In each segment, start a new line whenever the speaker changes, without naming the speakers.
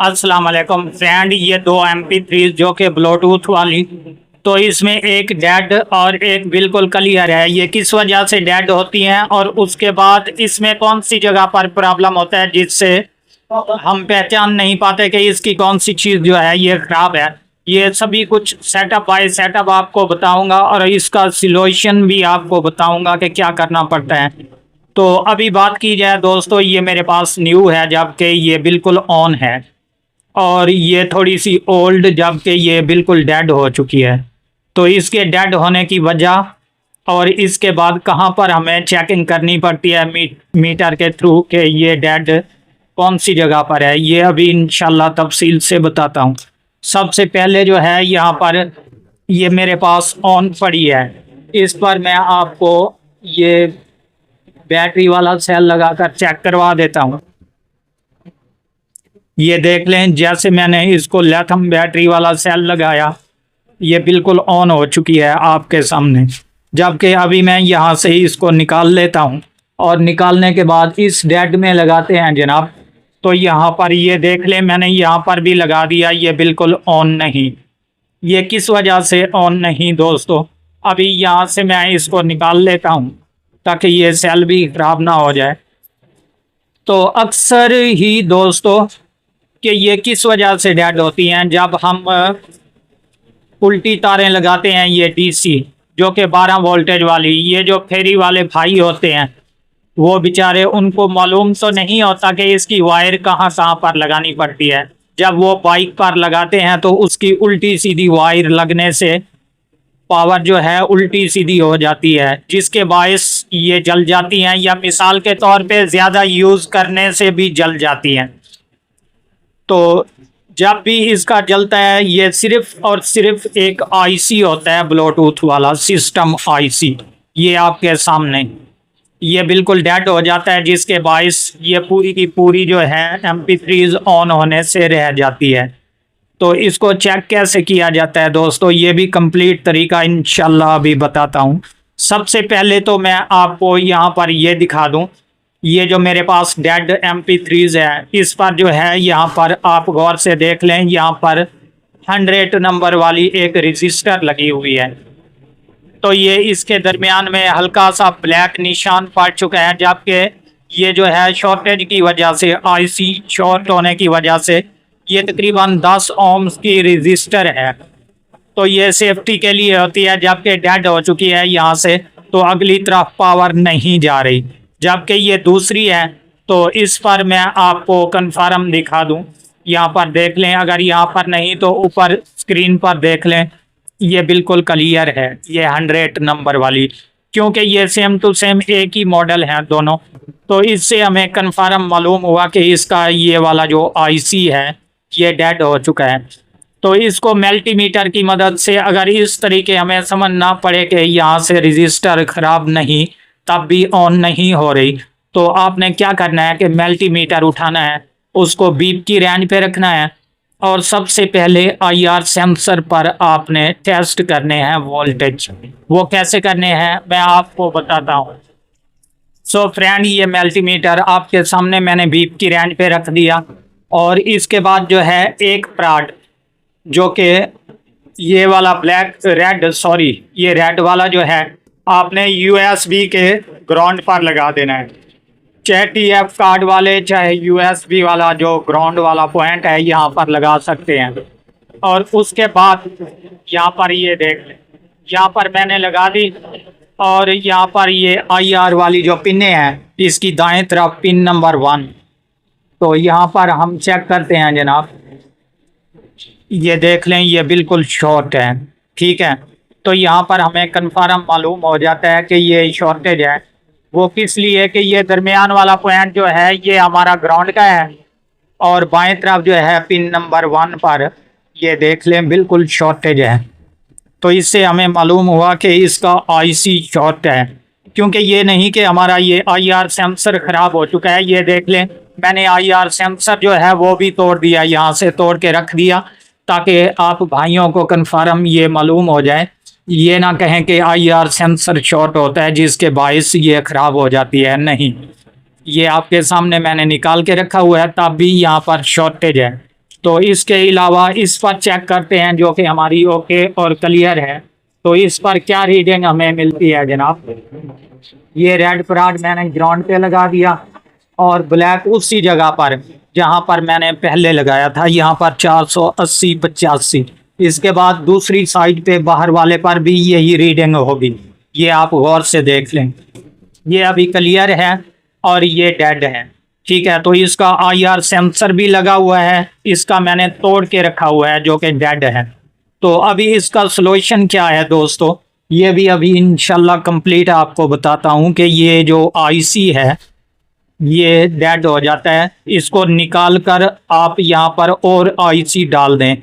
अस्सलाम वालेकुम फ्रेंड, ये दो MP3 जो कि ब्लूटूथ वाली, तो इसमें एक डेड और एक बिल्कुल क्लियर है। ये किस वजह से डेड होती हैं और उसके बाद इसमें कौन सी जगह पर प्रॉब्लम होता है जिससे हम पहचान नहीं पाते कि इसकी कौन सी चीज़ जो है ये ख़राब है। ये सभी कुछ सेटअप बाय सेटअप आपको बताऊंगा और इसका सॉल्यूशन भी आपको बताऊंगा कि क्या करना पड़ता है। तो अभी बात की जाए दोस्तों, ये मेरे पास न्यू है जबकि ये बिल्कुल ऑन है, और ये थोड़ी सी ओल्ड जबकि ये बिल्कुल डेड हो चुकी है। तो इसके डेड होने की वजह और इसके बाद कहाँ पर हमें चेकिंग करनी पड़ती है मीटर के थ्रू कि ये डेड कौन सी जगह पर है, ये अभी इंशाल्लाह तफसील से बताता हूँ। सबसे पहले जो है यहाँ पर ये मेरे पास ऑन पड़ी है, इस पर मैं आपको ये बैटरी वाला सेल लगाकर चेक करवा देता हूँ। ये देख लें, जैसे मैंने इसको लिथियम बैटरी वाला सेल लगाया, ये बिल्कुल ऑन हो चुकी है आपके सामने। जबकि अभी मैं यहाँ से इसको निकाल लेता हूँ और निकालने के बाद इस डेड में लगाते हैं जनाब। तो यहाँ पर ये देख लें, मैंने यहाँ पर भी लगा दिया, ये बिल्कुल ऑन नहीं। ये किस वजह से ऑन नहीं दोस्तों, अभी यहाँ से मैं इसको निकाल लेता हूँ ताकि ये सेल भी ख़राब ना हो जाए। तो अक्सर ही दोस्तों कि ये किस वजह से डेड होती हैं, जब हम उल्टी तारें लगाते हैं, ये DC जो कि 12 वोल्टेज वाली, ये जो फेरी वाले भाई होते हैं वो बेचारे, उनको मालूम तो नहीं होता कि इसकी वायर कहाँ कहाँ पर लगानी पड़ती है। जब वो बाइक पर लगाते हैं तो उसकी उल्टी सीधी वायर लगने से पावर जो है उल्टी सीधी हो जाती है, जिसके बायस ये जल जाती हैं, या मिसाल के तौर पे ज़्यादा यूज़ करने से भी जल जाती हैं। तो जब भी इसका जलता है, ये सिर्फ और सिर्फ एक IC होता है ब्लूटूथ वाला सिस्टम IC, ये आपके सामने ये बिल्कुल डेड हो जाता है, जिसके बायस ये पूरी की पूरी जो है MP3 ऑन होने से रह जाती है। तो इसको चेक कैसे किया जाता है दोस्तों, ये भी कंप्लीट तरीका इंशाल्लाह अभी बताता हूँ। सबसे पहले तो मैं आपको यहाँ पर ये दिखा दूँ, ये जो मेरे पास डेड MP3 है, इस पर जो है यहाँ पर आप गौर से देख लें, यहाँ पर 100 नंबर वाली एक रजिस्टर लगी हुई है। तो ये इसके दरमियान में हल्का सा ब्लैक निशान पड़ चुका है, जबकि ये जो है शॉर्टेज की वजह से, IC शॉर्ट होने की वजह से ये तकरीबन 10 ohms की रजिस्टर है। तो ये सेफ्टी के लिए होती है, जबकि डेड हो चुकी है यहाँ से, तो अगली तरफ पावर नहीं जा रही। जबकि ये दूसरी है, तो इस पर मैं आपको कन्फर्म दिखा दूँ, यहाँ पर देख लें, अगर यहाँ पर नहीं तो ऊपर स्क्रीन पर देख लें, ये बिल्कुल क्लियर है, ये 100 नंबर वाली, क्योंकि ये सेम टू सेम एक ही मॉडल है दोनों। तो इससे हमें कन्फर्म मालूम हुआ कि इसका ये वाला जो IC है ये डेड हो चुका है। तो इसको मल्टीमीटर की मदद से अगर इस तरीके हमें समझना पड़े कि यहाँ से रजिस्टर ख़राब नहीं, तब भी ऑन नहीं हो रही, तो आपने क्या करना है कि मल्टीमीटर उठाना है, उसको बीप की रेंज पे रखना है, और सबसे पहले IR सेंसर पर आपने टेस्ट करने हैं वोल्टेज। वो कैसे करने हैं मैं आपको बताता हूँ। सो फ्रेंड, ये मल्टीमीटर आपके सामने मैंने बीप की रेंज पे रख दिया, और इसके बाद जो है एक प्राड जो कि ये वाला ये रेड वाला जो है, आपने USB के ग्राउंड पर लगा देना है। चाहे TF कार्ड वाले, चाहे USB वाला जो ग्राउंड वाला पॉइंट है, यहाँ पर लगा सकते हैं। और उसके बाद यहाँ पर ये देख लें, यहाँ पर मैंने लगा दी, और यहाँ पर ये IR वाली जो पिने हैं, इसकी दाएं तरफ पिन नंबर 1। तो यहाँ पर हम चेक करते हैं जनाब, ये देख लें, ये बिल्कुल शॉर्ट है, ठीक है। तो यहाँ पर हमें कन्फर्म मालूम हो जाता है कि ये शॉर्टेज है। वो किस लिए कि ये दरमियान वाला पॉइंट जो है ये हमारा ग्राउंड का है, और बाएं तरफ जो है पिन नंबर 1 पर ये देख लें बिल्कुल शॉर्टेज है। तो इससे हमें मालूम हुआ कि इसका IC शॉर्ट है, क्योंकि ये नहीं कि हमारा ये IR सेंसर ख़राब हो चुका है। ये देख लें, मैंने IR सेंसर जो है वो भी तोड़ दिया, यहाँ से तोड़ के रख दिया, ताकि आप भाइयों को कन्फर्म ये मालूम हो जाए, ये ना कहें कि IR सेंसर शॉर्ट होता है जिसके बायस ये ख़राब हो जाती है। नहीं, ये आपके सामने मैंने निकाल के रखा हुआ है, तब भी यहाँ पर शॉर्टेज है। तो इसके अलावा इस पर चेक करते हैं जो कि हमारी ओके और क्लियर है। तो इस पर क्या रीडिंग हमें मिलती है जनाब। ये रेड प्राड मैंने ग्राउंड पे लगा दिया और ब्लैक उसी जगह पर जहाँ पर मैंने पहले लगाया था, यहाँ पर 480/85। इसके बाद दूसरी साइड पे बाहर वाले पर भी यही रीडिंग होगी। ये आप गौर से देख लें, ये अभी क्लियर है और ये डेड है। ठीक है, तो इसका IR सेंसर भी लगा हुआ है, इसका मैंने तोड़ के रखा हुआ है जो कि डेड है। तो अभी इसका सॉल्यूशन क्या है दोस्तों, ये भी अभी इंशाल्लाह कंप्लीट आपको बताता हूँ कि ये जो IC है ये डेड हो जाता है, इसको निकाल कर आप यहाँ पर और IC डाल दें।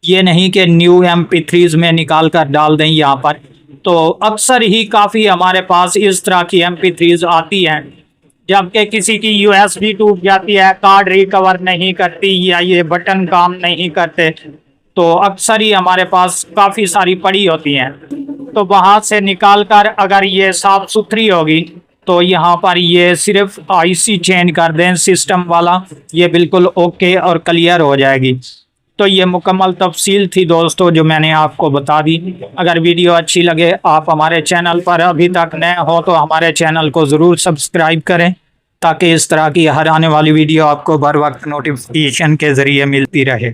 ये नहीं कि न्यू MP3s में निकाल कर डाल दें यहाँ पर। तो अक्सर ही काफ़ी हमारे पास इस तरह की MP3s आती हैं, जबकि किसी की USB टूट जाती है, कार्ड रिकवर नहीं करती या ये बटन काम नहीं करते, तो अक्सर ही हमारे पास काफ़ी सारी पड़ी होती हैं। तो वहाँ से निकाल कर अगर ये साफ़ सुथरी होगी तो यहाँ पर ये सिर्फ IC चेंज कर दें सिस्टम वाला, ये बिल्कुल ओके और क्लियर हो जाएगी। तो ये मुकम्मल तफसील थी दोस्तों जो मैंने आपको बता दी। अगर वीडियो अच्छी लगे, आप हमारे चैनल पर अभी तक नए हो तो हमारे चैनल को ज़रूर सब्सक्राइब करें, ताकि इस तरह की हर आने वाली वीडियो आपको बर वक्त नोटिफिकेशन के ज़रिए मिलती रहे।